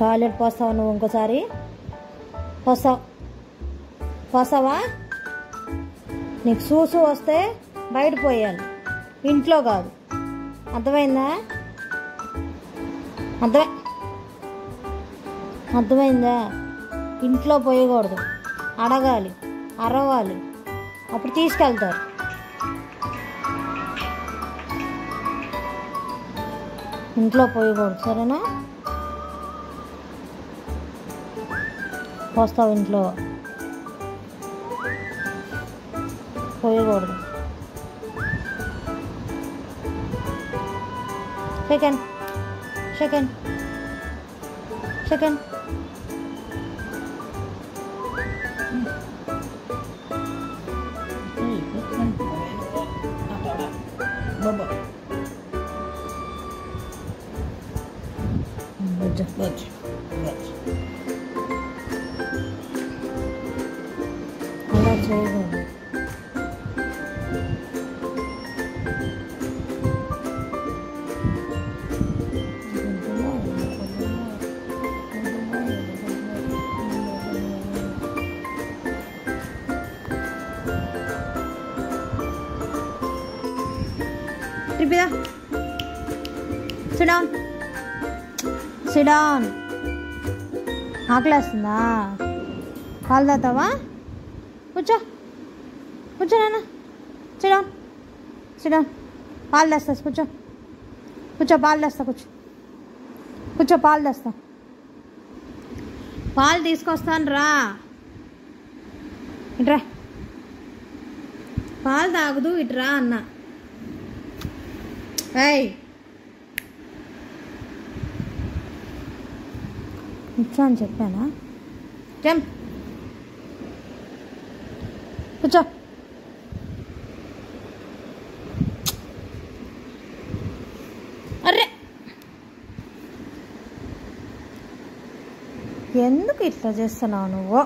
Toilet పోస్తావా నువ్వు? ఇంకోసారి పోస్తావా? నీకు సూసు వస్తే బయట పోయాలి, ఇంట్లో కాదు. అర్థమైందా? అర్థమైందా? ఇంట్లో పోయకూడదు, అడగాలి, అరవాలి, అప్పుడు తీసుకెళ్తారు. ఇంట్లో పోయకూడదు, సరేనా? పోస్తావు ఇంట్లో, పోయకూడదు. సెకండ్ సెకండ్ సెకండ్ అలా చేయకూడదు. Tripida, sit down. Sit down. ఆకలేస్తుందా? పాలు తాగుతావా? కూర్చో నాన్న. sit down. పాలు తెస్తా, కూర్చో. పాలు తెస్తా, కూర్చో. పాలు తెస్తా, పాలు తీసుకొస్తాను రా. ఇట్రా, పాలు తాగదు, ఇట్రా అన్న. ఏయ్, కూర్చో అని చెప్పానా? కూర్చో. అర్రే, ఎందుకు ఇట్లా చేస్తున్నావు నువ్వు?